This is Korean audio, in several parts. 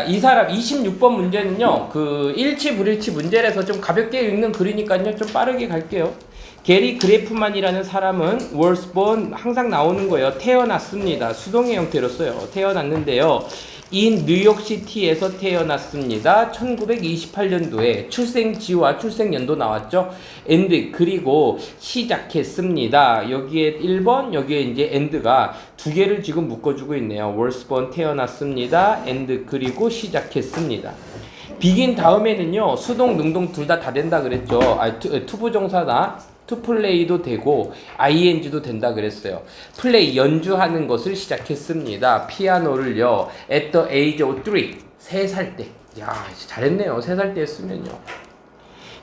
이 사람 26번 문제는요, 그 일치 불일치 문제라서 좀 가볍게 읽는 글이니까요, 좀 빠르게 갈게요. 게리 그래프만이라는 사람은 was born 항상 나오는 거예요. 태어났습니다. 수동의 형태로 써요. 태어났는데요. 인 뉴욕시티에서 태어났습니다. 1928년도에 출생지와 출생연도 나왔죠. and 그리고 시작했습니다. 여기에 1번 여기에 이제 and가 두 개를 지금 묶어주고 있네요. was born 태어났습니다. and 그리고 시작했습니다. begin 다음에는요 수동 능동 둘 다 된다 그랬죠. 투부정사나 to play도 되고 ing도 된다 그랬어요. play 연주하는 것을 시작했습니다. 피아노를요. at the age of 3살 때. 야, 잘했네요. 3살 때 했으면요.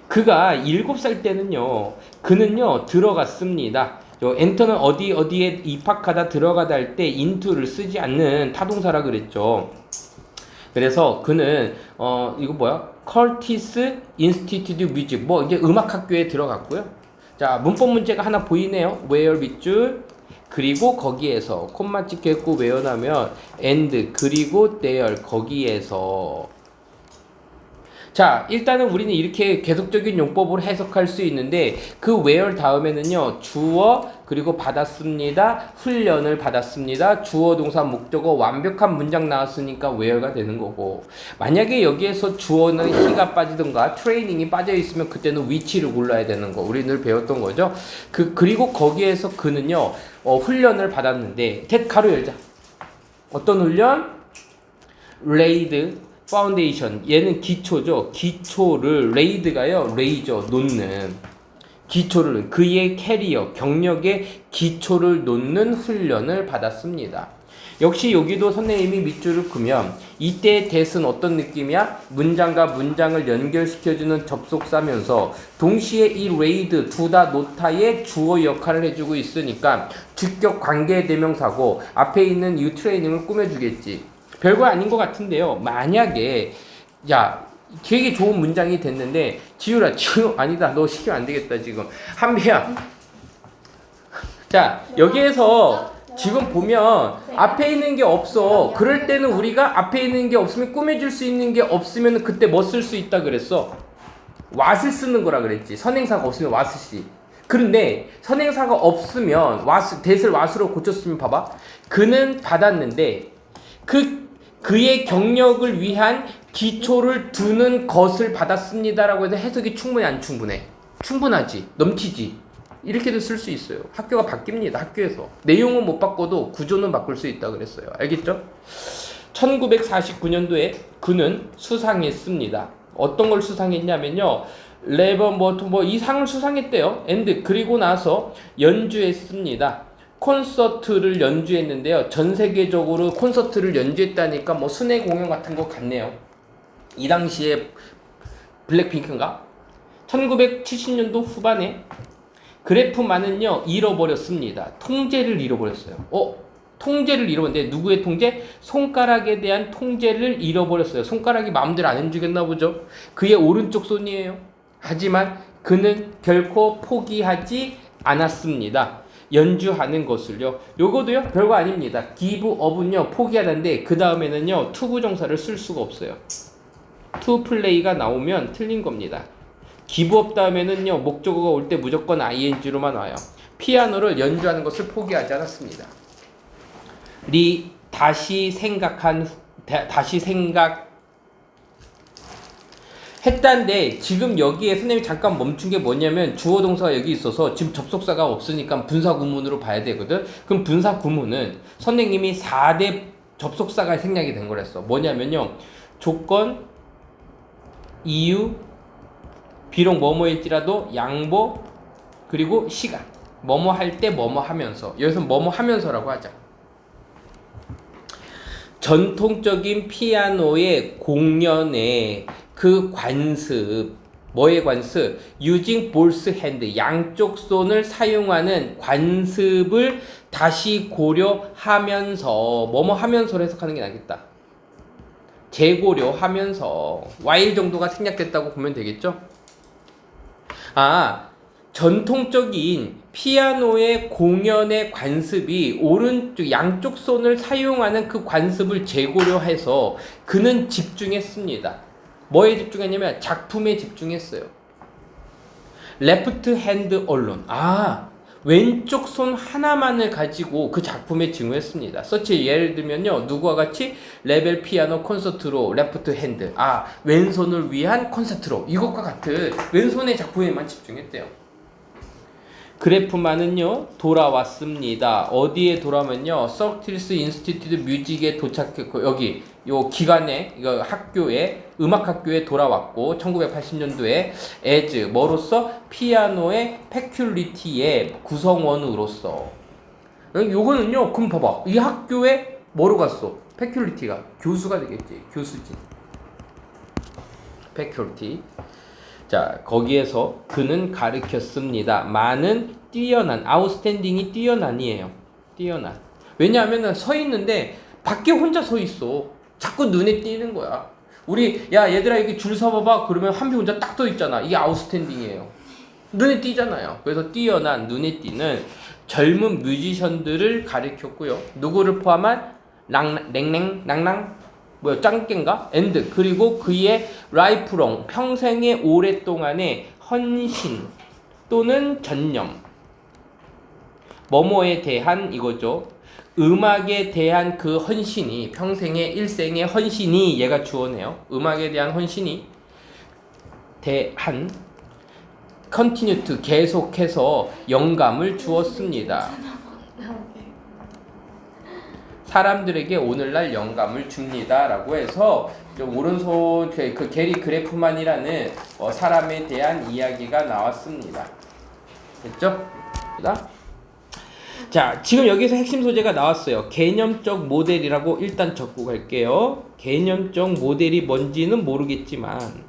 그가 7살 때는요. 그는요. 들어갔습니다. enter는 어디에 입학하다 들어가다 할 때 into를 쓰지 않는 타동사라 그랬죠. 그래서 그는 이거 뭐야? Curtis Institute of Music 뭐 이제 음악학교에 들어갔고요. 자, 문법 문제가 하나 보이네요. where 밑줄 그리고 거기에서 콤마 찍혔고 외워나면 and 그리고 there 거기에서. 자, 일단은 우리는 이렇게 계속적인 용법으로 해석할 수 있는데 그 where 다음에는요 주어 그리고 받았습니다. 훈련을 받았습니다. 주어 동사 목적어 완벽한 문장 나왔으니까 where가 되는 거고, 만약에 여기에서 주어는 he가 빠지든가 트레이닝이 빠져 있으면 그때는 which를 골라야 되는 거 우리 늘 배웠던 거죠. 그리고 거기에서 그는요 훈련을 받았는데 가로 열자. 어떤 훈련? laid 파운데이션, 얘는 기초죠. 기초를 레이드가요 레이저 놓는 기초를 그의 캐리어 경력의 기초를 놓는 훈련을 받았습니다. 역시 여기도 선생님이 밑줄을 그면 이때 that은 어떤 느낌이야? 문장과 문장을 연결시켜주는 접속사면서 동시에 이 레이드 둘 다 노타의 주어 역할을 해주고 있으니까 주격 관계대명사고 앞에 있는 이 트레이닝을 꾸며주겠지. 별거 아닌 것 같은데요. 만약에 야 되게 좋은 문장이 됐는데 지우라 아니다 너 시키면 안 되겠다 지금 한비야. 자 여기에서 지금 보면 앞에 있는 게 없어. 그럴 때는 우리가 앞에 있는 게 없으면 꾸며줄 수 있는 게 없으면 그때 뭐 쓸 수 있다 그랬어? what을 쓰는 거라 그랬지. 선행사가 없으면 what이. 그런데 선행사가 없으면 that을 what으로 고쳤으면 봐봐. 그는 받았는데 그의 경력을 위한 기초를 두는 것을 받았습니다라고 해서 해석이 충분해 안 충분해? 충분하지. 넘치지. 이렇게도 쓸 수 있어요. 학교가 바뀝니다. 학교에서. 내용은 못 바꿔도 구조는 바꿀 수 있다 그랬어요. 알겠죠? 1949년도에 그는 수상했습니다. 어떤 걸 수상했냐면요. 레버 이 상을 수상했대요. and 그리고 나서 연주했습니다. 콘서트를 연주했는데요. 전 세계적으로 콘서트를 연주했다니까 뭐 순회 공연 같은 거 같네요. 이 당시에 블랙핑크인가? 1970년도 후반에 그래프만은요 잃어버렸습니다. 통제를 잃어버렸어요. 통제를 잃어버렸는데 누구의 통제? 손가락에 대한 통제를 잃어버렸어요. 손가락이 마음대로 안 움직였나 보죠. 그의 오른쪽 손이에요. 하지만 그는 결코 포기하지 않았습니다. 연주하는 것을요. 요거도요 별거 아닙니다. give up은요 포기하는데 그 다음에는요 투부정사를 쓸 수가 없어요. to play가 나오면 틀린 겁니다. give up 다음에는요 목적어가 올 때 무조건 ing로만 와요. 피아노를 연주하는 것을 포기하지 않았습니다. 다시 했다는데 지금 여기에 선생님이 잠깐 멈춘 게 뭐냐면 주어 동사가 여기 있어서 지금 접속사가 없으니까 분사 구문으로 봐야 되거든. 그럼 분사 구문은 선생님이 4대 접속사가 생략이 된 거랬어. 뭐냐면요 조건, 이유, 비록 뭐뭐일지라도 양보, 그리고 시간. 뭐뭐 할 때 뭐뭐 하면서. 여기서 뭐뭐 하면서라고 하자. 전통적인 피아노의 공연에 그 관습, 뭐의 관습? using both hand, 양쪽 손을 사용하는 관습을 다시 고려하면서, 뭐뭐 하면서로 해석하는 게 낫겠다. 재고려하면서, while 정도가 생략됐다고 보면 되겠죠? 전통적인 피아노의 공연의 관습이 오른쪽 양쪽 손을 사용하는 그 관습을 재고려해서 그는 집중했습니다. 뭐에 집중했냐면 작품에 집중했어요. Left hand alone. 왼쪽 손 하나만을 가지고 그 작품에 증후했습니다. 서치 예를 들면요, 누구와 같이 레벨 피아노 콘서트로 레프트 핸드, 왼손을 위한 콘서트로, 이것과 같은 왼손의 작품에만 집중했대요. 그래프만은요 돌아왔습니다. 어디에 돌아오면요, 서티스 인스티튜트 뮤직에 도착했고, 여기 요 기관에, 이거 학교에, 음악학교에 돌아왔고, 1980년도에 as 뭐로서? 피아노의 페큘리티의 구성원으로서. 요거는요, 그럼 봐봐, 이 학교에 뭐로 갔어? 페큘리티가 교수가 되겠지. 교수지. 페큘리티. 자, 거기에서 그는 가르쳤습니다. 많은 뛰어난, 아웃스탠딩이 뛰어난이에요. 뛰어난. 왜냐하면 서 있는데 밖에 혼자 서 있어. 자꾸 눈에 띄는 거야. 우리, 야, 얘들아, 여기 줄 서봐봐. 그러면 한 명 혼자 딱 서 있잖아. 이게 아웃스탠딩이에요. 눈에 띄잖아요. 그래서 뛰어난, 눈에 띄는 젊은 뮤지션들을 가르쳤고요. 누구를 포함한? 낭낭, 짱깨인가? 엔드. 그리고 그의 라이프롱, 평생의 오랫동안의 헌신 또는 전념. 뭐뭐에 대한 이거죠. 음악에 대한 그 헌신이, 평생의 일생의 헌신이, 얘가 주어네요. 음악에 대한 헌신이 대한 continue to, 계속해서 영감을 주었습니다. 사람들에게 오늘날 영감을 줍니다. 라고 해서 오른손 그 게리 그래프만이라는 사람에 대한 이야기가 나왔습니다. 됐죠? 자, 지금 여기서 핵심 소재가 나왔어요. 개념적 모델이라고 일단 적고 갈게요. 개념적 모델이 뭔지는 모르겠지만,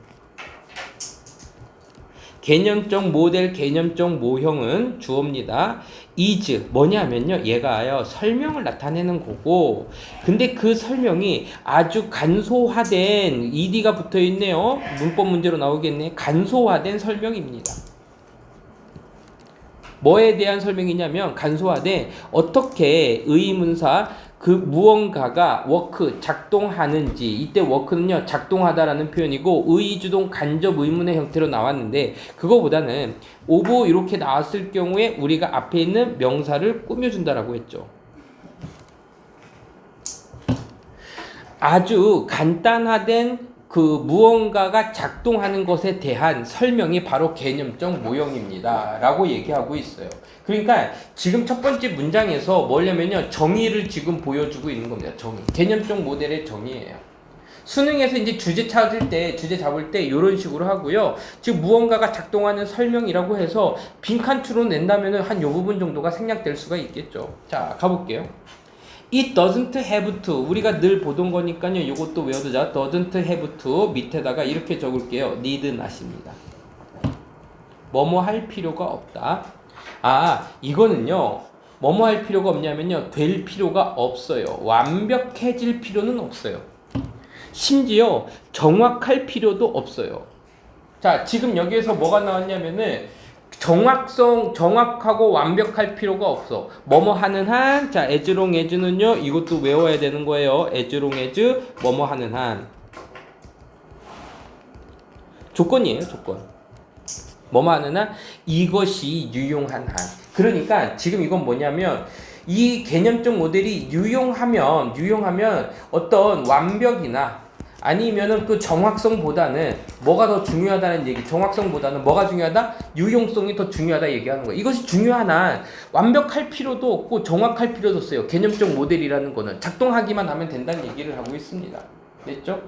개념적 모델, 개념적 모형은 주어입니다. is 뭐냐면요, 얘가요 설명을 나타내는 거고, 근데 그 설명이 아주 간소화된, ed가 붙어 있네요. 문법 문제로 나오겠네. 간소화된 설명입니다. 뭐에 대한 설명이냐면, 간소화된, 어떻게 의문사 그 무언가가 워크, 작동하는지. 이때 워크는요 작동하다라는 표현이고, 의주동 간접 의문의 형태로 나왔는데, 그거보다는 오브 이렇게 나왔을 경우에 우리가 앞에 있는 명사를 꾸며준다라고 했죠. 아주 간단화된 그 무언가가 작동하는 것에 대한 설명이 바로 개념적 모형입니다. 라고 얘기하고 있어요. 그러니까 지금 첫 번째 문장에서 뭐냐면요, 정의를 지금 보여주고 있는 겁니다. 정의. 개념적 모델의 정의예요. 수능에서 이제 주제 찾을 때, 주제 잡을 때 이런 식으로 하고요. 지금 무언가가 작동하는 설명이라고 해서 빈칸추로 낸다면은 한 요 부분 정도가 생략될 수가 있겠죠. 자, 가볼게요. It doesn't have to. 우리가 늘 보던 거니까요. 이것도 외워두자. doesn't have to 밑에다가 이렇게 적을게요. need not입니다. 뭐뭐 할 필요가 없다. 이거는요. 뭐뭐 할 필요가 없냐면요, 될 필요가 없어요. 완벽해질 필요는 없어요. 심지어 정확할 필요도 없어요. 자, 지금 여기에서 뭐가 나왔냐면은, 정확하고 완벽할 필요가 없어. 뭐뭐 하는 한. 자, as long as는요, 이것도 외워야 되는 거예요. as long as 뭐뭐 하는 한. 조건이에요, 조건. 뭐뭐 하는 한, 이것이 유용한 한. 그러니까 지금 이건 뭐냐면, 이 개념적 모델이 유용하면 어떤 완벽이나 아니면은 그 정확성보다는 뭐가 더 중요하다는 얘기, 정확성보다는 뭐가 중요하다? 유용성이 더 중요하다 얘기하는 거예요. 이것이 중요한 한 완벽할 필요도 없고 정확할 필요도 없어요. 개념적 모델이라는 거는 작동하기만 하면 된다는 얘기를 하고 있습니다. 됐죠?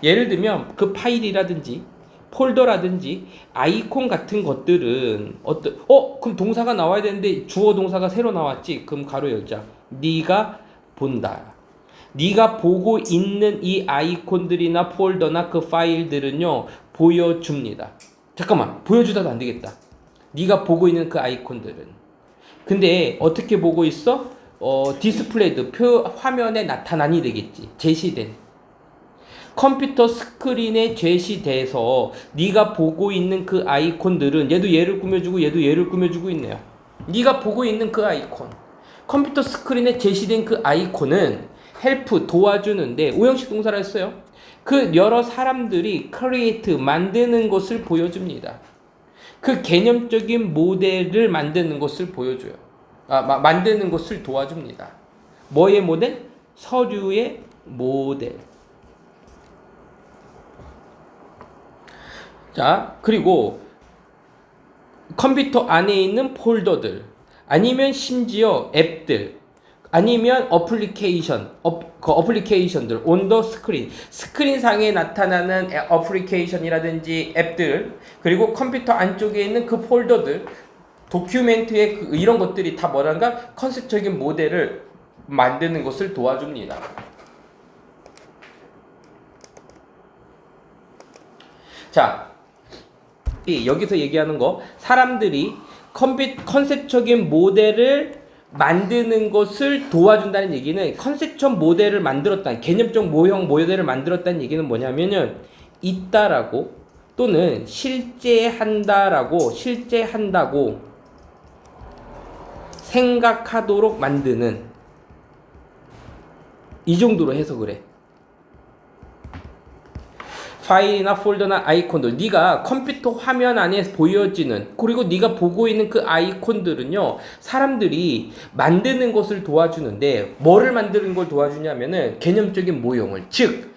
예를 들면 그 파일이라든지 폴더라든지 아이콘 같은 것들은 그럼 동사가 나와야 되는데 주어 동사가 새로 나왔지. 그럼 가로 열자. 네가 본다. 네가 보고 있는 이 아이콘들이나 폴더나 그 파일들은요, 보여줍니다. 잠깐만, 보여주다도 안 되겠다. 네가 보고 있는 그 아이콘들은. 근데 어떻게 보고 있어? 디스플레이드, 화면에 나타나니 되겠지. 제시된. 컴퓨터 스크린에 제시돼서 네가 보고 있는 그 아이콘들은 얘도 얘를 꾸며주고 얘도 얘를 꾸며주고 있네요. 네가 보고 있는 그 아이콘, 컴퓨터 스크린에 제시된 그 아이콘은 헬프 도와주는데 오형식 동사라 했어요. 그 여러 사람들이 create 만드는 것을 보여줍니다. 그 개념적인 모델을 만드는 것을 보여줘요. 만드는 것을 도와줍니다. 뭐의 모델? 서류의 모델. 자, 그리고 컴퓨터 안에 있는 폴더들, 아니면 심지어 앱들, 아니면 어플리케이션들 on the screen, 스크린상에 나타나는 어플리케이션이라든지 앱들, 그리고 컴퓨터 안쪽에 있는 그 폴더들, 도큐멘트의 이런 것들이 다 뭐란가? 컨셉적인 모델을 만드는 것을 도와줍니다. 자, 여기서 얘기하는 거, 사람들이 컨셉적인 모델을 만드는 것을 도와준다는 얘기는, 컨셉적 모델을 만들었다는, 개념적 모형 모델을 만들었다는 얘기는 뭐냐면은 있다라고, 또는 실제한다고 생각하도록 만드는, 이 정도로 해석을 해. 파일이나 폴더나 아이콘들, 네가 컴퓨터 화면 안에 보여지는, 그리고 네가 보고 있는 그 아이콘들은요, 사람들이 만드는 것을 도와주는데, 뭐를 만드는 걸 도와주냐면은 개념적인 모형을, 즉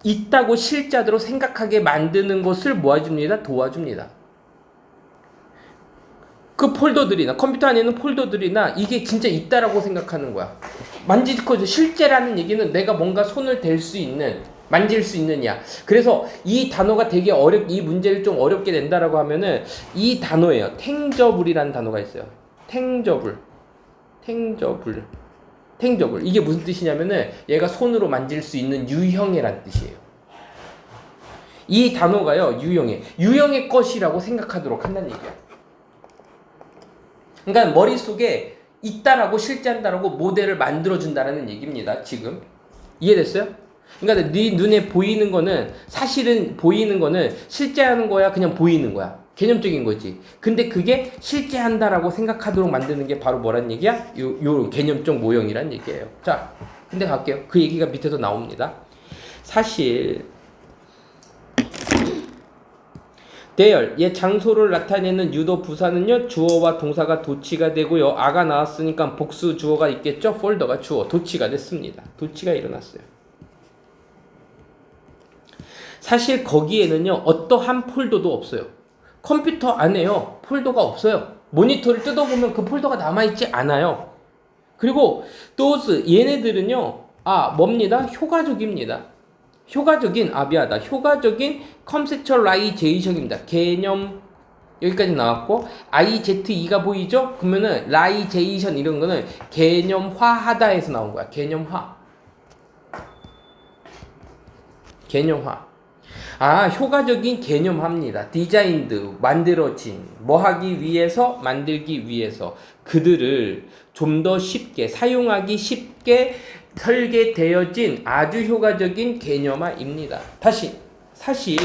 있다고 실제로 생각하게 만드는 것을 모아줍니다. 도와줍니다. 그 폴더들이나 컴퓨터 안에 있는 폴더들이나 이게 진짜 있다라고 생각하는 거야. 만지고, 실제라는 얘기는 내가 뭔가 손을 댈 수 있는, 만질 수 있느냐. 그래서 이 단어가 되게 이 문제를 좀 어렵게 낸다라고 하면은 이 단어예요. 탱저블이라는 단어가 있어요. 탱저블. 이게 무슨 뜻이냐면은 얘가 손으로 만질 수 있는 유형이란 뜻이에요. 이 단어가요, 유형의 것이라고 생각하도록 한다는 얘기야. 그러니까 머릿속에 있다라고 실제한다라고 모델을 만들어준다라는 얘기입니다. 지금 이해됐어요? 그러니까 네 눈에 보이는 거는, 사실은 보이는 거는 실제하는 거야, 그냥 보이는 거야. 개념적인 거지. 근데 그게 실제한다라고 생각하도록 만드는 게 바로 뭐란 얘기야? 요 개념적 모형이란 얘기예요. 자, 근데 갈게요. 그 얘기가 밑에서 나옵니다. 사실 대열, 얘 장소를 나타내는 유도 부사는요, 주어와 동사가 도치가 되고요. 아가 나왔으니까 복수 주어가 있겠죠? 폴더가 주어, 도치가 됐습니다. 도치가 일어났어요. 사실 거기에는요, 어떠한 폴더도 없어요. 컴퓨터 안에요, 폴더가 없어요. 모니터를 뜯어보면 그 폴더가 남아있지 않아요. 그리고 those, 얘네들은요, 뭡니다? 효과적인 컨셉츄얼라이제이션입니다. 개념, 여기까지 나왔고, IZE가 보이죠? 그러면은 라이제이션 이런 거는 개념화하다에서 나온 거야. 개념화. 효과적인 개념화입니다. 디자인드, 만들어진, 만들기 위해서 그들을 좀 더 쉽게, 사용하기 쉽게 설계되어진 아주 효과적인 개념화입니다. 사실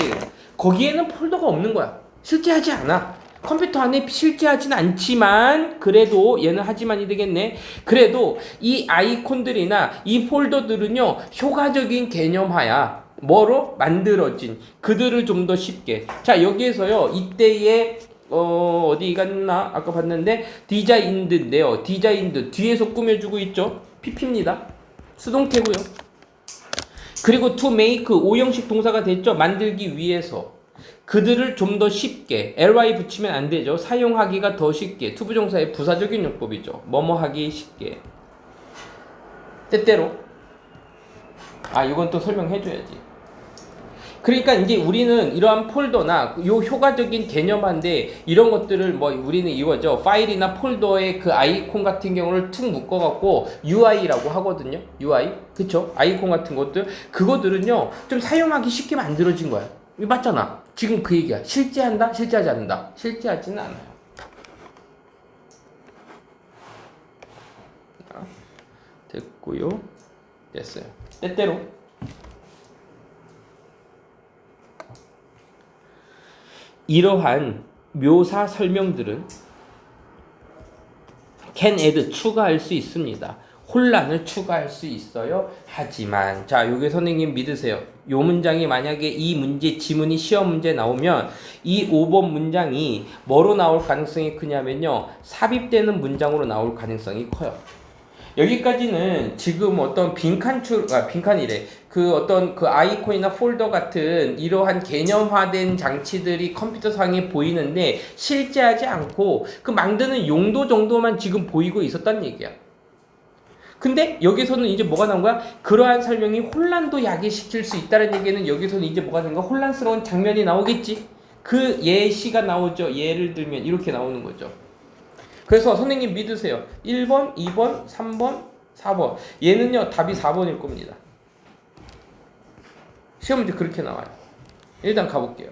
거기에는 폴더가 없는 거야. 실제하지 않아. 컴퓨터 안에 실제하진 않지만, 그래도 얘는 하지만이 되겠네. 그래도 이 아이콘들이나 이 폴더들은요, 효과적인 개념화야. 뭐로? 만들어진, 그들을 좀 더 쉽게. 자, 여기에서요, 이때의 어디 갔나? 아까 봤는데 디자인드인데요. 디자인드 뒤에서 꾸며주고 있죠. PP입니다. 수동태고요. 그리고 to make, 오형식 동사가 됐죠. 만들기 위해서. 그들을 좀 더 쉽게, ly 붙이면 안 되죠. 사용하기가 더 쉽게. 투부정사의 부사적인 용법이죠. 뭐뭐 하기 쉽게. 때때로. 이건 또 설명해줘야지. 그러니까 이제 우리는 이러한 폴더나 요 효과적인 개념한데, 이런 것들을 우리는 이거죠. 파일이나 폴더의 그 아이콘 같은 경우를 툭 묶어갖고 UI라고 하거든요. UI. 그쵸? 아이콘 같은 것들. 그거들은요, 좀 사용하기 쉽게 만들어진 거야. 맞잖아. 지금 그 얘기야. 실제한다? 실제하지 않는다? 실제하지는 않아요. 됐고요. 됐어요. 때때로. 이러한 묘사 설명들은 can add 추가할 수 있습니다. 혼란을 추가할 수 있어요. 하지만 자, 요게 선생님 믿으세요. 요 문장이 만약에 이 문제 지문이 시험 문제 나오면 이 5번 문장이 뭐로 나올 가능성이 크냐면요, 삽입되는 문장으로 나올 가능성이 커요. 여기까지는 지금 어떤 빈칸이래. 그 어떤 그 아이콘이나 폴더 같은 이러한 개념화된 장치들이 컴퓨터상에 보이는데 실제하지 않고 그 만드는 용도 정도만 지금 보이고 있었단 얘기야. 근데 여기서는 이제 뭐가 나온 거야? 그러한 설명이 혼란도 야기시킬 수 있다는 얘기는 여기서는 이제 뭐가 된 거야? 혼란스러운 장면이 나오겠지? 그 예시가 나오죠. 예를 들면 이렇게 나오는 거죠. 그래서 선생님 믿으세요. 1번, 2번, 3번, 4번. 얘는요, 답이 4번일 겁니다. 시험 문제 그렇게 나와요. 일단 가볼게요.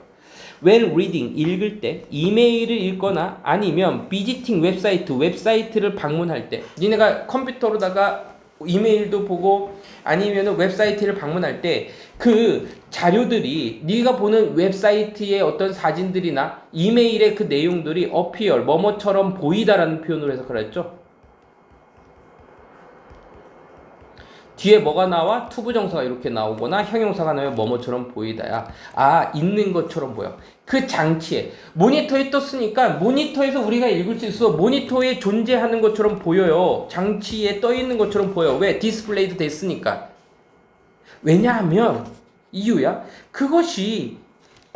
When reading, 읽을 때, 이메일을 읽거나 아니면 visiting 웹사이트를 방문할 때, 니네가 컴퓨터로다가 이메일도 보고 아니면 웹사이트를 방문할 때 그 자료들이 네가 보는 웹사이트의 어떤 사진들이나 이메일의 그 내용들이 appear, 뭐뭐처럼 보이다라는 표현으로 해석을 했죠. 뒤에 뭐가 나와? 투부정사가 이렇게 나오거나 형용사가 나오면 뭐뭐처럼 보이다야. 아, 있는 것처럼 보여. 그 장치에 모니터에 떴으니까 모니터에서 우리가 읽을 수 있어. 모니터에 존재하는 것처럼 보여요. 장치에 떠 있는 것처럼 보여. 왜? 디스플레이도 됐으니까. 왜냐하면 이유야. 그것이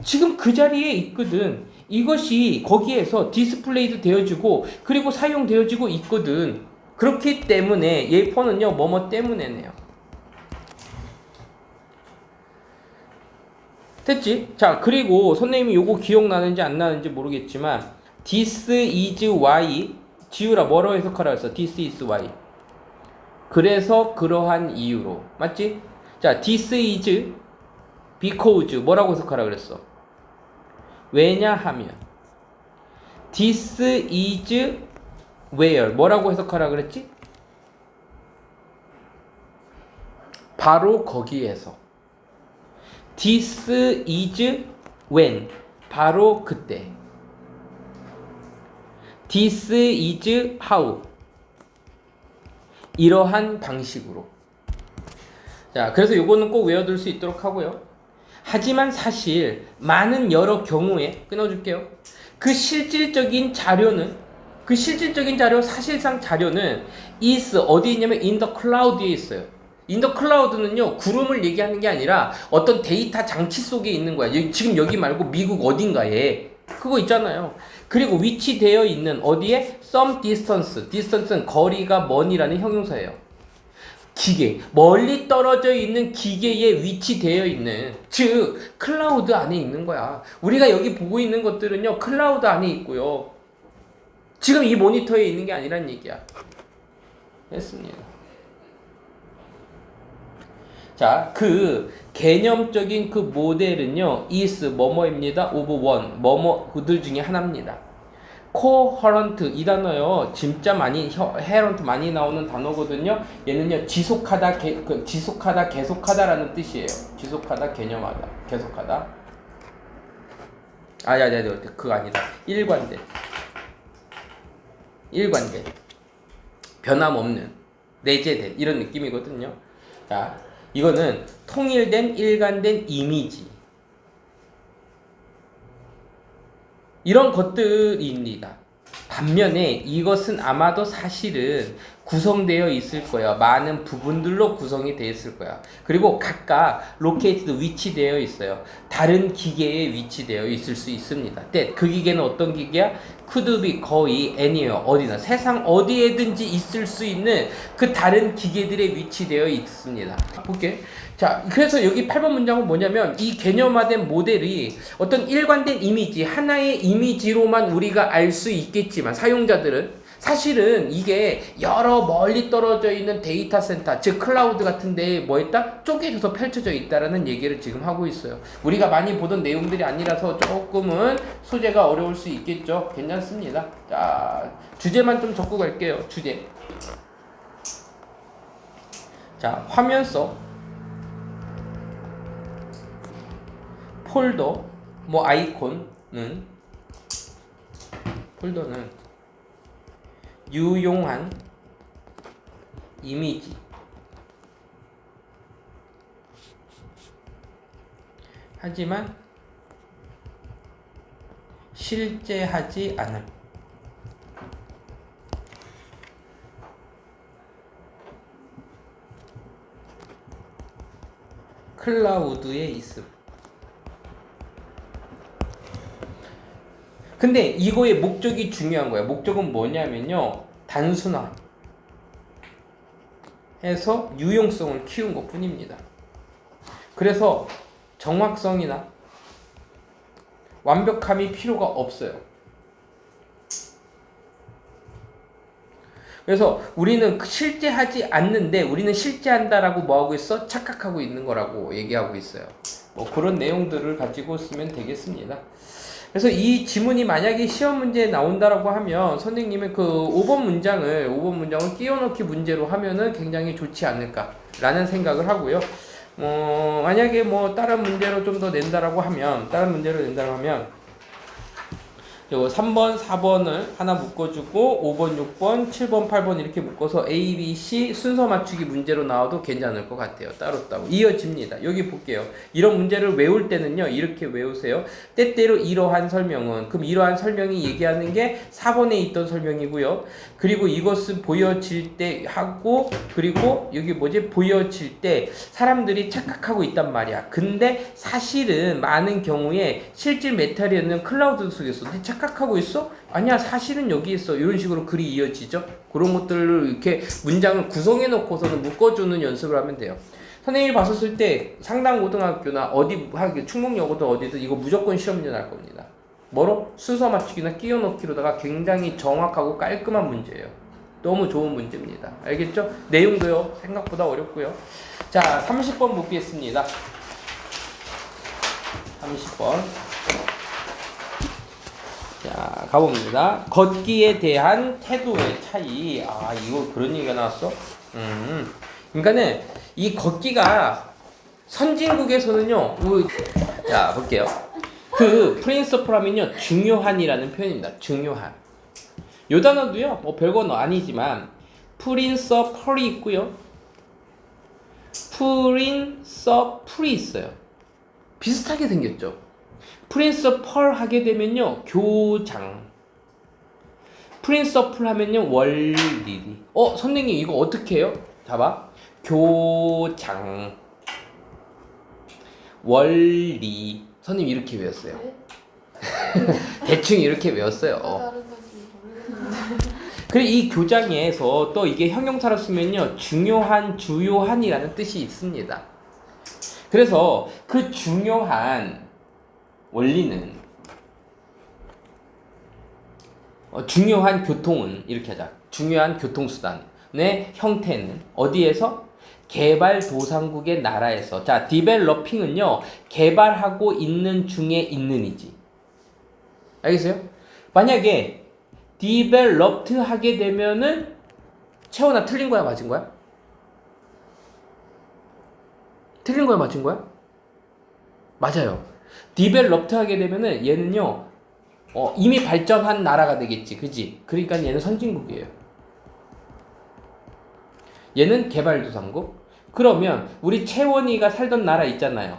지금 그 자리에 있거든. 이것이 거기에서 디스플레이도 되어지고 그리고 사용되어지고 있거든. 그렇기 때문에 얘 폰은요, 뭐뭐 때문에네요. 됐지? 자, 그리고 선생님이 요거 기억나는지 안 나는지 모르겠지만 this is why 지우라 뭐로 해석하라 했어? this is why. 그래서 그러한 이유로. 맞지? 자, this is because 뭐라고 해석하라 그랬어? 왜냐하면. this is where 뭐라고 해석하라 그랬지? 바로 거기에서. This is when 바로 그때. This is how 이러한 방식으로. 자, 그래서 요거는 꼭 외워둘 수 있도록 하고요. 하지만 사실 많은 여러 경우에 끊어줄게요. 그 실질적인 자료 사실상 자료는 is 어디 있냐면 in the cloud에 있어요. in the cloud는요, 구름을 얘기하는 게 아니라 어떤 데이터 장치 속에 있는 거야. 지금 여기 말고 미국 어딘가에 그거 있잖아요. 그리고 위치되어 있는 어디에? some distance는 거리가 먼이라는 형용사예요. 기계, 멀리 떨어져 있는 기계에 위치되어 있는, 즉 클라우드 안에 있는 거야. 우리가 여기 보고 있는 것들은요, 클라우드 안에 있고요. 지금 이 모니터에 있는 게 아니란 얘기야. 했습니다. 자, 그 개념적인 그 모델은요, is 뭐뭐입니다. of one, 뭐뭐 그들 중에 하나입니다. coherent 이 단어요, 진짜 많이 herent 많이 나오는 단어거든요. 얘는요, 지속하다, 계속하다라는 뜻이에요. 지속하다, 개념하다, 계속하다. 그거 아니다. 일관된, 변함없는, 내재된 이런 느낌이거든요. 자, 이거는 통일된, 일관된 이미지, 이런 것들입니다. 반면에 이것은 아마도 사실은 구성되어 있을 거야. 많은 부분들로 구성이 되어 있을 거야. 그리고 각각 located 위치되어 있어요. 다른 기계에 위치되어 있을 수 있습니다. 그 기계는 어떤 기계야? could be 거의 anywhere 어디나 세상 어디에든지 있을 수 있는 그 다른 기계들에 위치되어 있습니다. 볼게. 자, 그래서 여기 8번 문장은 뭐냐면 이 개념화된 모델이 어떤 일관된 이미지, 하나의 이미지로만 우리가 알 수 있겠지만 사용자들은 사실은 이게 여러 멀리 떨어져 있는 데이터 센터, 즉 클라우드 같은 데에 뭐 있다? 쪼개져서 펼쳐져 있다라는 얘기를 지금 하고 있어요. 우리가 많이 보던 내용들이 아니라서 조금은 소재가 어려울 수 있겠죠. 괜찮습니다. 자, 주제만 좀 적고 갈게요. 주제. 자, 화면 속 폴더, 뭐 아이콘은 폴더는 유용한 이미지 하지만 실제 하지 않음. 클라우드에 있음. 근데 이거의 목적이 중요한 거예요. 목적은 뭐냐면요, 단순화 해서 유용성을 키운 것 뿐입니다. 그래서 정확성이나 완벽함이 필요가 없어요. 그래서 우리는 실제 하지 않는데 우리는 실제 한다라고 뭐하고 있어? 착각하고 있는 거라고 얘기하고 있어요. 뭐 그런 내용들을 가지고 쓰면 되겠습니다. 그래서 이 지문이 만약에 시험 문제에 나온다라고 하면 선생님은 그 5번 문장을 끼워넣기 문제로 하면은 굉장히 좋지 않을까라는 생각을 하고요. 만약에 뭐 다른 문제로 좀 더 낸다라고 하면 요거 3번, 4번을 하나 묶어주고 5번, 6번, 7번, 8번 이렇게 묶어서 A, B, C 순서 맞추기 문제로 나와도 괜찮을 것 같아요. 따로따로 이어집니다. 여기 볼게요. 이런 문제를 외울 때는요, 이렇게 외우세요. 때때로 이러한 설명은, 그럼 이러한 설명이 얘기하는 게 4번에 있던 설명이고요. 그리고 이것은 보여질 때 하고, 그리고 여기 보여질 때 사람들이 착각하고 있단 말이야. 근데 사실은 많은 경우에 실질 메탈이었는 클라우드 속에서 착각하고 있어? 아니야, 사실은 여기 있어. 이런 식으로 글이 이어지죠. 그런 것들을 이렇게 문장을 구성해 놓고서는 묶어주는 연습을 하면 돼요. 선생님이 봤었을 때 상당 고등학교나 어디 충북여고든 어디든 이거 무조건 시험 문제 날 겁니다. 뭐로? 순서 맞추기나 끼워 넣기로다가 굉장히 정확하고 깔끔한 문제예요. 너무 좋은 문제입니다. 알겠죠? 내용도요, 생각보다 어렵고요. 자, 30번 보겠습니다. 30번. 자, 가봅니다. 걷기에 대한 태도의 차이. 아, 이거 그런 얘기가 나왔어? 그러니까는 이 걷기가 선진국에서는요. 자, 볼게요. 그 프린서플하면요, 중요한이라는 표현입니다. 중요한. 요 단어도요, 뭐 별건 아니지만 프린서플이 있고요, 프린서플이 있어요. 비슷하게 생겼죠. 프린서플 하게 되면요, 교장. 프린서플 하면요, 원리. 선생님 이거 어떻게 해요? 봐봐. 교장. 원리. 선생님 이렇게 외웠어요. 대충 이렇게 외웠어요. 그리고 이 교장에서 또 이게 형용사로 쓰면요, 중요한, 주요한이라는 뜻이 있습니다. 그래서 그 중요한 원리는 중요한 교통은 이렇게 하자. 중요한 교통수단의 형태는 어디에서? 개발도상국의 나라에서. 자, 디벨로핑은요, 개발하고 있는 중에 있는이지. 알겠어요? 만약에 디벨롭트 하게 되면은 채원아 틀린 거야, 맞은 거야? 틀린 거야, 맞은 거야? 맞아요. 디벨롭트 하게 되면은 얘는요, 이미 발전한 나라가 되겠지, 그지? 그러니까 얘는 선진국이에요. 얘는 개발도상국. 그러면 우리 채원이가 살던 나라 있잖아요.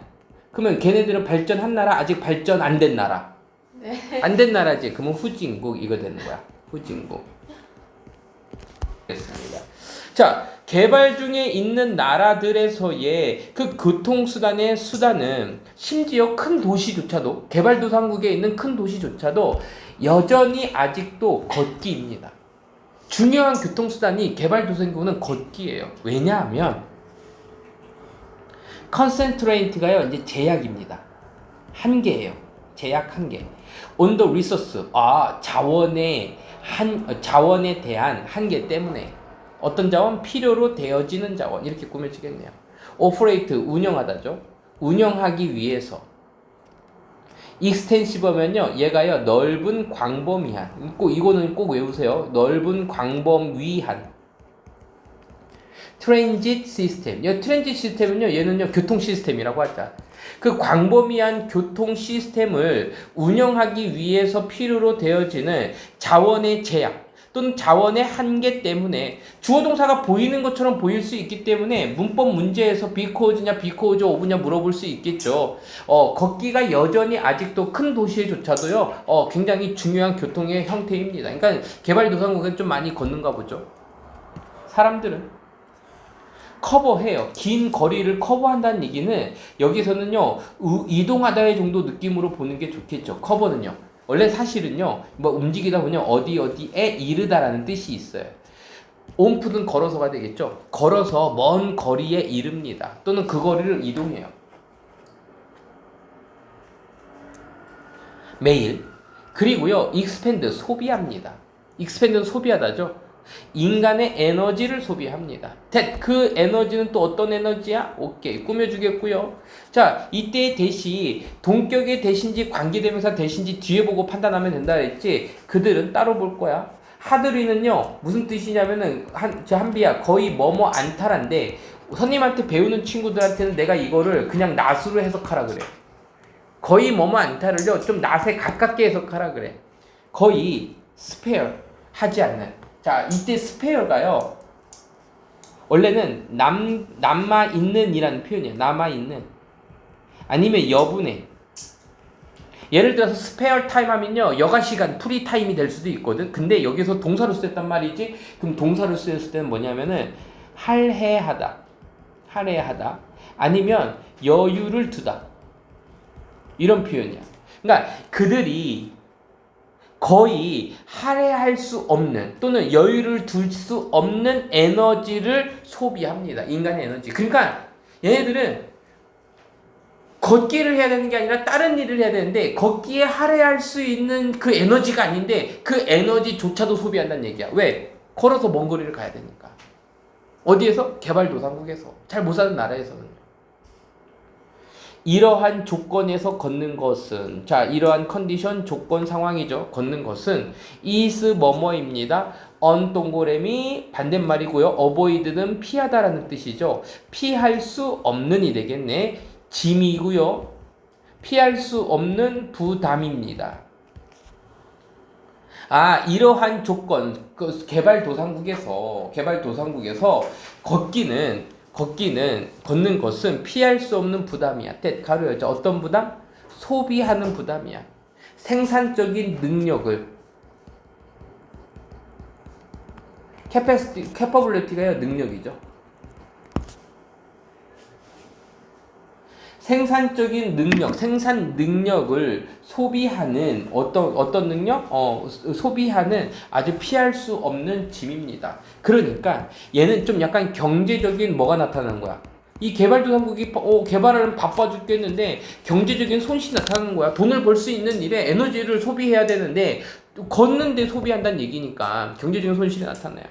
그러면 걔네들은 발전한 나라, 아직 발전 안 된 나라. 네. 안 된 나라지. 그러면 후진국 이거 되는 거야. 후진국. 됐습니다. 자, 개발 중에 있는 나라들에서의 그 교통수단의 수단은 심지어 큰 도시조차도, 개발도상국에 있는 큰 도시조차도 여전히 아직도 걷기입니다. 중요한 교통수단이 개발도상국은 걷기예요. 왜냐하면 컨센트레이트가요, 이제 제약입니다. 한계예요. 제약 한계. On the resource, 자원에 대한 한계 때문에. 어떤 자원? 필요로 되어지는 자원. 이렇게 꾸며지겠네요. operate, 운영하다죠. 운영하기 위해서. extensive면요, 얘가요, 넓은 광범위한. 이거는 꼭 외우세요. 넓은 광범위한. 트랜짓 시스템. 이 트랜짓 시스템은요, 얘는요, 교통 시스템이라고 하자. 그 광범위한 교통 시스템을 운영하기 위해서 필요로 되어지는 자원의 제약 또는 자원의 한계 때문에 주어 동사가 보이는 것처럼 보일 수 있기 때문에 문법 문제에서 because냐 because of냐 물어볼 수 있겠죠. 걷기가 여전히 아직도 큰 도시에조차도요, 굉장히 중요한 교통의 형태입니다. 그러니까 개발도상국은 좀 많이 걷는가 보죠. 사람들은 커버해요. 긴 거리를 커버한다는 얘기는 여기서는요, 이동하다의 정도 느낌으로 보는 게 좋겠죠. 커버는요. 원래 사실은요, 뭐 움직이다 보면 어디에 이르다라는 뜻이 있어요. 온풋은 걸어서가 되겠죠. 걸어서 먼 거리에 이릅니다. 또는 그 거리를 이동해요. 매일. 그리고요, expend 소비합니다. expend는 소비하다죠. 인간의 에너지를 소비합니다. 그 에너지는 또 어떤 에너지야? 오케이, 꾸며주겠고요. 자, 이때 대시 동격의 대신지 관계대명사 대신지 뒤에 보고 판단하면 된다 그랬지. 그들은 따로 볼 거야. 하드리는요, 무슨 뜻이냐면은 한비야 거의 뭐뭐 안타란데 선생님한테 배우는 친구들한테는 내가 이거를 그냥 낫으로 해석하라 그래. 거의 뭐뭐 안타를요 좀 낫에 가깝게 해석하라 그래. 거의 스페어 하지 않는. 자, 이때 스페어가요, 원래는 남아있는 이라는 표현이에요. 남아있는. 아니면 여분의. 예를 들어서 스페어 타임 하면요, 여가 시간, 프리 타임이 될 수도 있거든. 근데 여기서 동사로 쓰였단 말이지. 그럼 동사로 쓰였을 때는 뭐냐면은, 할애하다. 할애하다. 아니면 여유를 두다. 이런 표현이야. 그러니까 그들이 거의 할애할 수 없는 또는 여유를 둘 수 없는 에너지를 소비합니다. 인간의 에너지. 그러니까 얘네들은 걷기를 해야 되는 게 아니라 다른 일을 해야 되는데 걷기에 할애할 수 있는 그 에너지가 아닌데 그 에너지조차도 소비한다는 얘기야. 왜? 걸어서 먼 거리를 가야 되니까. 어디에서? 개발도상국에서. 잘 못 사는 나라에서는. 이러한 조건에서 걷는 것은, 자, 이러한 컨디션, 조건, 상황이죠. 걷는 것은 is 뭐뭐입니다. on 동그라미 반대말이고요. avoid는 피하다라는 뜻이죠. 피할 수 없는이 되겠네. 짐이고요. 피할 수 없는 부담입니다. 아, 이러한 조건, 그 개발도상국에서 걷는 것은 피할 수 없는 부담이야. 가로 열자. 어떤 부담? 소비하는 부담이야. 생산적인 능력을. capability가요, 능력이죠. 생산적인 능력, 생산 능력을 소비하는 어떤 능력? 소비하는 아주 피할 수 없는 짐입니다. 그러니까 얘는 좀 약간 경제적인 뭐가 나타나는 거야. 이 개발도상국이 개발하려면 바빠 죽겠는데 경제적인 손실이 나타나는 거야. 돈을 벌 수 있는 일에 에너지를 소비해야 되는데 걷는데 소비한다는 얘기니까 경제적인 손실이 나타나요.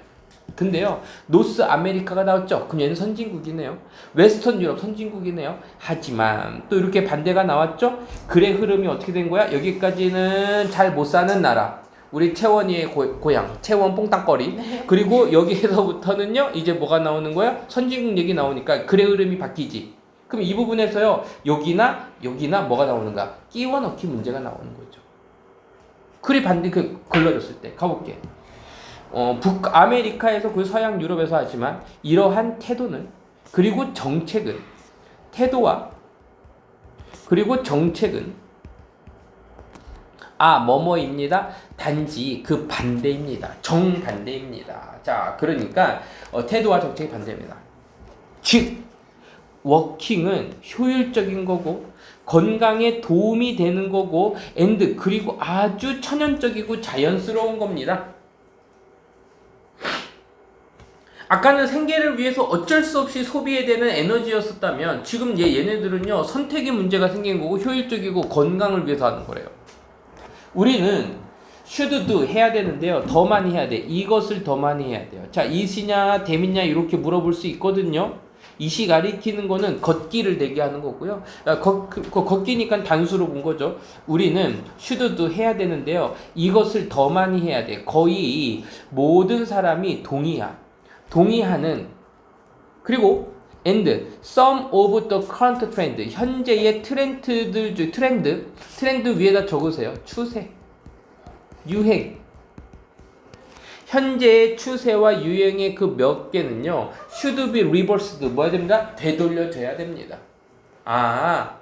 근데요, 노스 아메리카가 나왔죠. 그럼 얘는 선진국이네요. 웨스턴 유럽 선진국이네요. 하지만 또 이렇게 반대가 나왔죠. 글의 흐름이 어떻게 된 거야? 여기까지는 잘 못 사는 나라. 우리 채원이의 고향, 채원 뽕땅거리. 네. 그리고 여기에서부터는요, 이제 뭐가 나오는 거야? 선진국 얘기 나오니까 글의 흐름이 바뀌지. 그럼 이 부분에서요, 여기나 뭐가 나오는가? 끼워 넣기 문제가 나오는 거죠. 글이 반대 걸러졌을 때 가볼게. 북아메리카에서 그 서양 유럽에서 하지만 이러한 태도는 그리고 정책은 뭐뭐입니다. 단지 그 반대입니다. 정반대입니다. 자, 그러니까 태도와 정책이 반대입니다. 즉 워킹은 효율적인 거고 건강에 도움이 되는 거고 그리고 아주 천연적이고 자연스러운 겁니다. 아까는 생계를 위해서 어쩔 수 없이 소비해야 되는 에너지였었다면 지금 얘네들은요, 선택의 문제가 생긴 거고 효율적이고 건강을 위해서 하는 거래요. 우리는 should do 해야 되는데요, 더 많이 해야 돼. 이것을 더 많이 해야 돼요. 자, 이시냐 대미냐 이렇게 물어볼 수 있거든요. 이시 가리키는 거는 걷기를 되게 하는 거고요. 걷기니까 단수로 본 거죠. 우리는 should do 해야 되는데요, 이것을 더 많이 해야 돼. 거의 모든 사람이 동의하는 그리고 and some of the current trend 현재의 트렌드들 중 트렌드 위에다 적으세요. 추세, 유행. 현재의 추세와 유행의 그 몇 개는요. should be reversed. 뭐 해야 됩니다? 되돌려져야 됩니다. 아.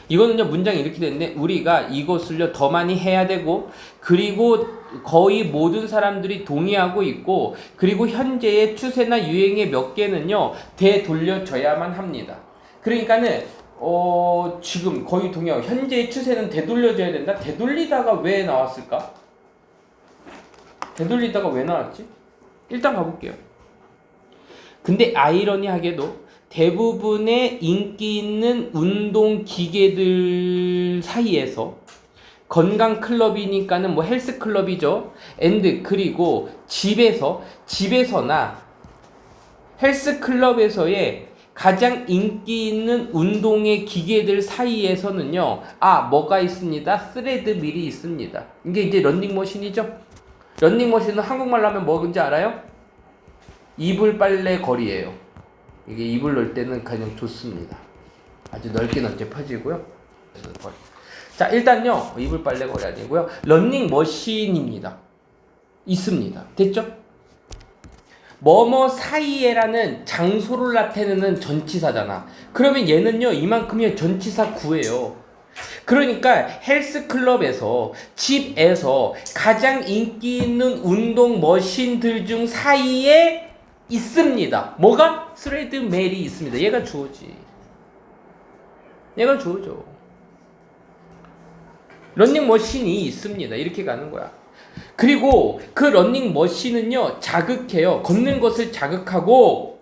이거는요 문장이 이렇게 되는데 우리가 이것을요 더 많이 해야 되고 그리고 거의 모든 사람들이 동의하고 있고 그리고 현재의 추세나 유행의 몇 개는요 되돌려져야만 합니다. 그러니까는 지금 거의 동의하고 현재의 추세는 되돌려져야 된다. 되돌리다가 왜 나왔을까? 되돌리다가 왜 나왔지? 일단 가볼게요. 근데 아이러니하게도 대부분의 인기 있는 운동 기계들 사이에서 건강 클럽이니까는 뭐 헬스 클럽이죠. 앤드 그리고 집에서나 헬스 클럽에서의 가장 인기 있는 운동의 기계들 사이에서는요. 뭐가 있습니다. 스레드 밀이 있습니다. 이게 이제 런닝머신이죠. 런닝머신은 한국말로 하면 뭐인지 알아요? 이불 빨래 거리예요. 이게 이불 넣을 때는 그냥 좋습니다. 아주 넓게 펴지고요. 자 일단요 이불 빨래 거리 아니고요 런닝머신입니다. 있습니다. 됐죠? 뭐뭐 사이에라는 장소를 나타내는 전치사잖아. 그러면 얘는요 이만큼의 전치사 구예요. 그러니까 헬스클럽에서 집에서 가장 인기 있는 운동 머신들 중 사이에 있습니다. 뭐가? 스레드멜이 있습니다. 얘가 주어지. 얘가 주어죠. 런닝머신이 있습니다. 이렇게 가는 거야. 그리고 그 런닝머신은요 자극해요. 걷는 것을 자극하고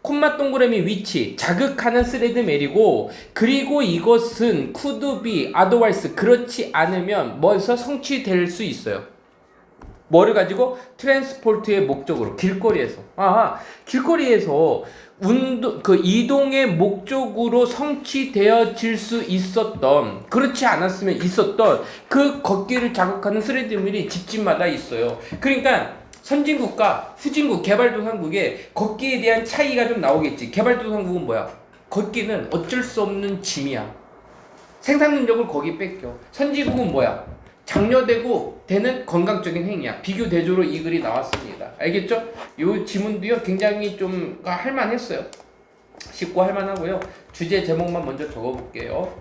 콤마 동그라미 위치 자극하는 스레드멜이고 그리고 이것은 could be otherwise 그렇지 않으면 뭐에서 성취될 수 있어요. 뭐를 가지고? 트랜스포트의 목적으로 길거리에서 길거리에서 이동의 목적으로 성취되어질 수 있었던 그렇지 않았으면 있었던 그 걷기를 자극하는 스레드밀이 집집마다 있어요. 그러니까 선진국과 후진국 개발도상국의 걷기에 대한 차이가 좀 나오겠지. 개발도상국은 뭐야? 걷기는 어쩔 수 없는 짐이야. 생산 능력을 거기 뺏겨. 선진국은 뭐야? 장려되고 되는 건강적인 행위야. 비교 대조로 이 글이 나왔습니다. 알겠죠? 이 지문도요 굉장히 좀 할만했어요. 쉽고 할만하고요. 주제 제목만 먼저 적어볼게요.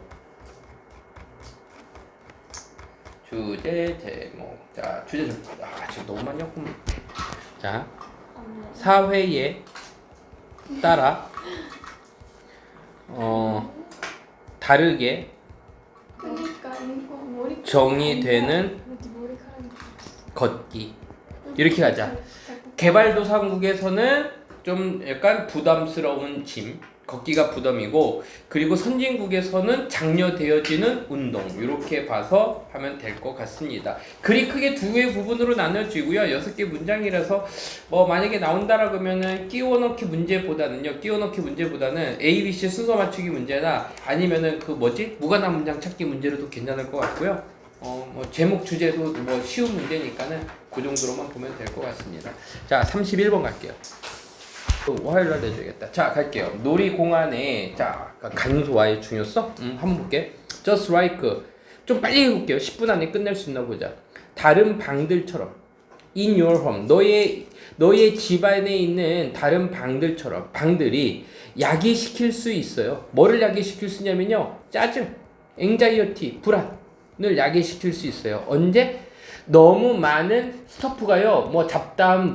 주제 제목. 자, 주제 제목. 지금 너무 많이 했구만. 자, 사회에 따라 다르게 정의되는 걷기. 이렇게 가자. 개발도상국에서는 좀 약간 부담스러운 짐, 걷기가 부담이고 그리고 선진국에서는 장려되어지는 운동. 이렇게 봐서 하면 될 것 같습니다. 글이 크게 두 개의 부분으로 나눠지고요. 6개 문장이라서 뭐 만약에 나온다라고 하면은 끼워넣기 문제보다는 A, B, C 순서 맞추기 문제나 아니면은 무관한 문장 찾기 문제로도 괜찮을 것 같고요. 뭐 제목 주제도 뭐 쉬운 문제니까는 그 정도로만 보면 될 것 같습니다. 자, 31번 갈게요. 화요일날 내줘야겠다. 자, 갈게요. 놀이공원에 간소화의 중요성? 한번 볼게. Just like 좀 빨리 해볼게요. 10분 안에 끝낼 수 있나 보자. 다른 방들처럼 in your home 너의 집안에 있는 다른 방들처럼 방들이 야기시킬 수 있어요. 뭐를 야기시킬 수 있냐면요. 짜증, anxiety, 불안을 야기시킬 수 있어요. 언제? 너무 많은 스토프가요.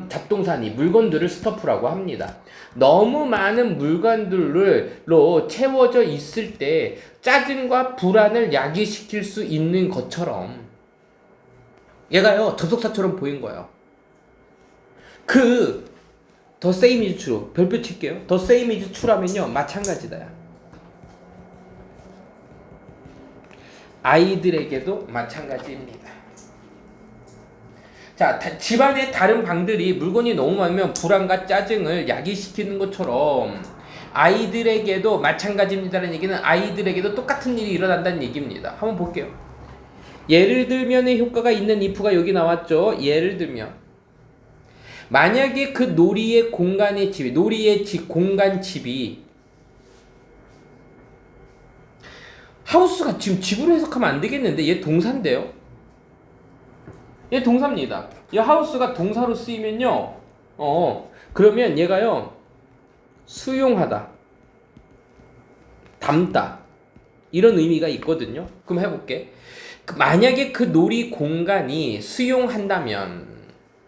잡동사니 물건들을 스토프라고 합니다. 너무 많은 물건들로 채워져 있을 때 짜증과 불안을 야기시킬 수 있는 것처럼 얘가요 접속사처럼 보인 거예요. the same is true. 별표 칠게요. the same is true라면요 마찬가지다. 아이들에게도 마찬가지입니다. 자, 집안의 다른 방들이 물건이 너무 많으면 불안과 짜증을 야기시키는 것처럼 아이들에게도 마찬가지입니다라는 얘기는 아이들에게도 똑같은 일이 일어난다는 얘기입니다. 한번 볼게요. 예를 들면의 효과가 있는 if가 여기 나왔죠. 예를 들면 만약에 그 놀이의 공간의 집이 놀이의 집 공간 집이 하우스가 지금 집으로 해석하면 안 되겠는데 얘 동사인데요. 얘 동사입니다. 이 하우스가 동사로 쓰이면요. 그러면 얘가요. 수용하다, 담다 이런 의미가 있거든요. 그럼 해볼게. 만약에 그 놀이 공간이 수용한다면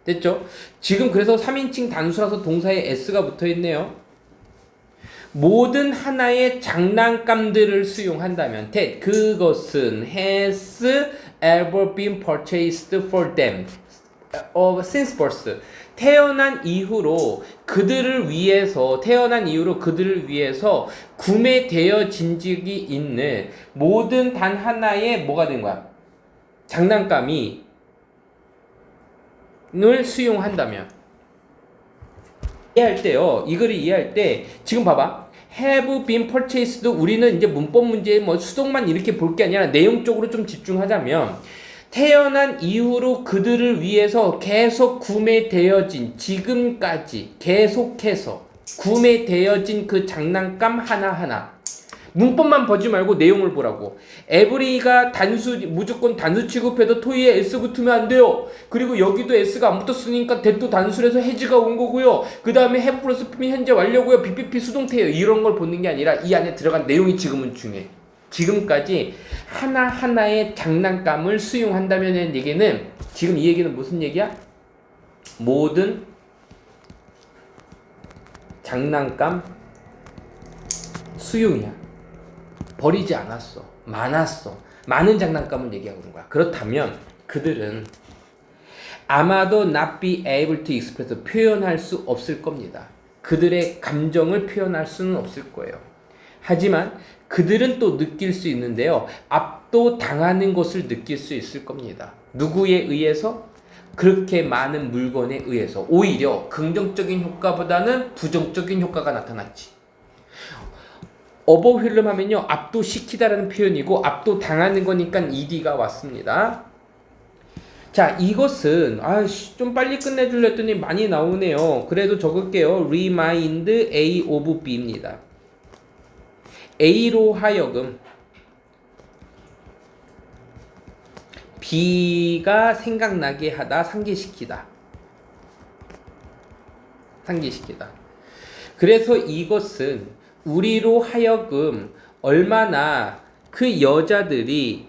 됐죠? 지금 그래서 3인칭 단수라서 동사에 s가 붙어있네요. 모든 하나의 장난감들을 수용한다면 that 그것은 has ever been purchased for them since birth 태어난 이후로 그들을 위해서 구매되어진 적이 있는 모든 단 하나의 뭐가 된 거야? 장난감이 을 수용한다면 이해할 때요. 이거를 이해할 때 지금 봐봐. have been purchased 우리는 이제 문법 문제에 뭐 수동만 이렇게 볼 게 아니라 내용적으로 좀 집중하자면 태어난 이후로 그들을 위해서 계속 구매되어진 지금까지 계속해서 구매되어진 그 장난감 하나하나 문법만 보지 말고 내용을 보라고. every가 무조건 단수 취급해도 토의에 s 붙으면 안 돼요. 그리고 여기도 s가 안 붙었으니까 that도 단수라서 has가 온 거고요. 그 다음에 have 플러스 P는 현재 완료고요. BPP 수동태예요. 이런 걸 보는 게 아니라 이 안에 들어간 내용이 지금은 중요해. 지금까지 하나하나의 장난감을 수용한다면 얘기는 지금 이 얘기는 무슨 얘기야? 모든 장난감 수용이야. 버리지 않았어. 많았어. 많은 장난감을 얘기하고 있는 거야. 그렇다면 그들은 아마도 not be able to express 표현할 수 없을 겁니다. 그들의 감정을 표현할 수는 없을 거예요. 하지만 그들은 또 느낄 수 있는데요. 압도당하는 것을 느낄 수 있을 겁니다. 누구에 의해서? 그렇게 많은 물건에 의해서. 오히려 긍정적인 효과보다는 부정적인 효과가 나타났지. 어버휠름 하면요. 압도시키다라는 표현이고 압도당하는 거니까 ed가 왔습니다. 자, 이것은 좀 빨리 끝내줄려 했더니 많이 나오네요. 그래도 적을게요. remind A of B입니다. A로 하여금 B가 생각나게 하다, 상기시키다. 그래서 이것은 우리로 하여금 얼마나 그 여자들이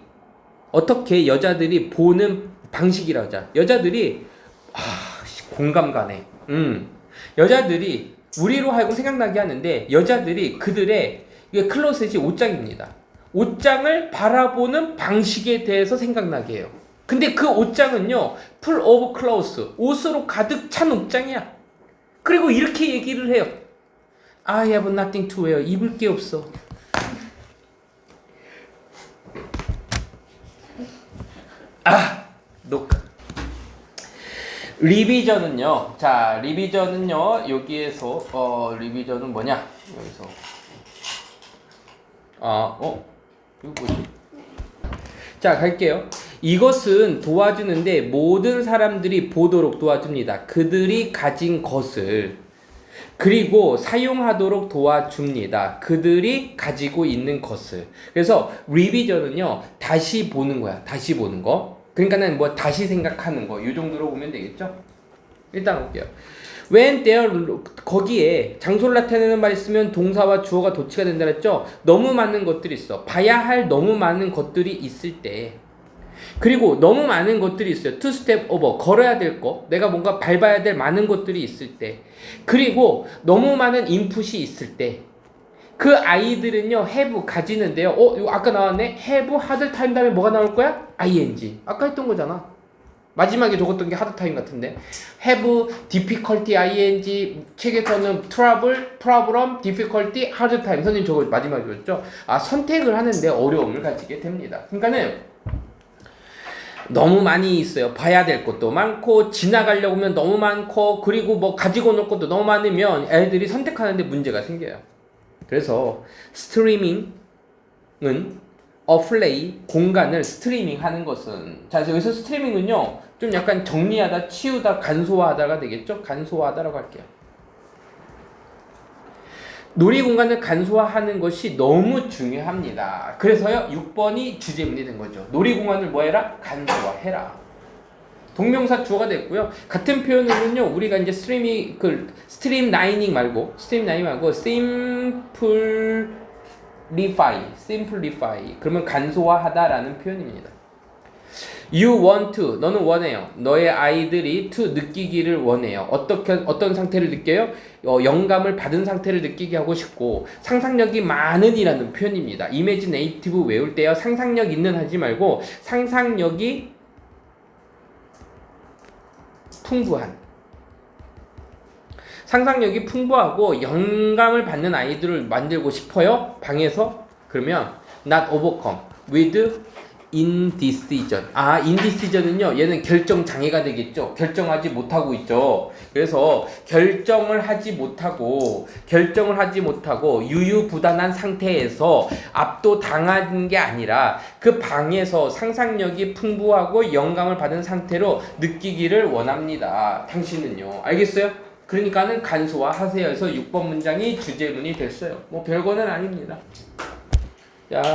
어떻게 여자들이 보는 방식이라고 하자. 여자들이 공감 가네. 여자들이 우리로 하여금 생각나게 하는데 여자들이 그들의 이게 클로셋이 옷장입니다. 옷장을 바라보는 방식에 대해서 생각나게 해요. 근데 그 옷장은요, full of clothes, 옷으로 가득 찬 옷장이야. 그리고 이렇게 얘기를 해요. I have nothing to wear. 입을 게 없어. 녹화. 리비전은요. 자, 리비전은요. 여기에서 리비전은 뭐냐? 여기서 이거 뭐지? 자, 갈게요. 이것은 도와주는데 모든 사람들이 보도록 도와줍니다. 그들이 가진 것을 그리고 사용하도록 도와줍니다. 그들이 가지고 있는 것을. 그래서 리비전은요. 다시 보는 거야. 다시 보는 거. 그러니까는 뭐 다시 생각하는 거. 이 정도로 보면 되겠죠? 일단 볼게요. When there 거기에 장소를 나타내는 말이 있으면 동사와 주어가 도치가 된다 그랬죠? 너무 많은 것들이 있어. 봐야 할 너무 많은 것들이 있을 때 그리고 너무 많은 것들이 있어요. to step over 걸어야 될 거 내가 뭔가 밟아야 될 많은 것들이 있을 때 그리고 너무 많은 인풋이 있을 때 그 아이들은요 have 가지는데요. 이거 아까 나왔네. have hard time 다음에 뭐가 나올 거야? ing 아까 했던 거잖아. 마지막에 적었던 게 hard time 같은데 have difficulty ing 책에서는 trouble, problem, difficulty, hard time 선생님 저거 마지막에 줬죠? 선택을 하는데 어려움을 가지게 됩니다. 그러니까는 너무 많이 있어요. 봐야 될 것도 많고 지나가려고 하면 너무 많고 그리고 뭐 가지고 놀 것도 너무 많으면 애들이 선택하는데 문제가 생겨요. 그래서 스트리밍은 플레이 공간을 스트리밍 하는 것은 자 여기서 스트리밍은요 좀 약간 정리하다 치우다 간소화하다가 되겠죠. 간소화하다라고 할게요. 놀이 공간을 간소화하는 것이 너무 중요합니다. 그래서요 6번이 주제문이 된 거죠. 놀이 공간을 뭐 해라? 간소화해라. 동명사 주어가 됐고요. 같은 표현으로는요 우리가 이제 스트림라이닝 말고 simplify 그러면 간소화하다라는 표현입니다. You want to 너는 원해요. 너의 아이들이 to 느끼기를 원해요. 어떤 상태를 느껴요? 영감을 받은 상태를 느끼게 하고 싶고 상상력이 많은이라는 표현입니다. imaginative 외울 때요 상상력 있는 하지 말고 상상력이 풍부한 상상력이 풍부하고 영감을 받는 아이들을 만들고 싶어요. 방에서 그러면 not overcome with indecision. indecision은요 얘는 결정 장애가 되겠죠. 결정하지 못하고 있죠. 그래서 결정을 하지 못하고 유유부단한 상태에서 압도당한 게 아니라 그 방에서 상상력이 풍부하고 영감을 받은 상태로 느끼기를 원합니다. 당신은요. 알겠어요? 그러니까는 간소화하세요에서 6번 문장이 주제문이 됐어요. 뭐 별거는 아닙니다. 자.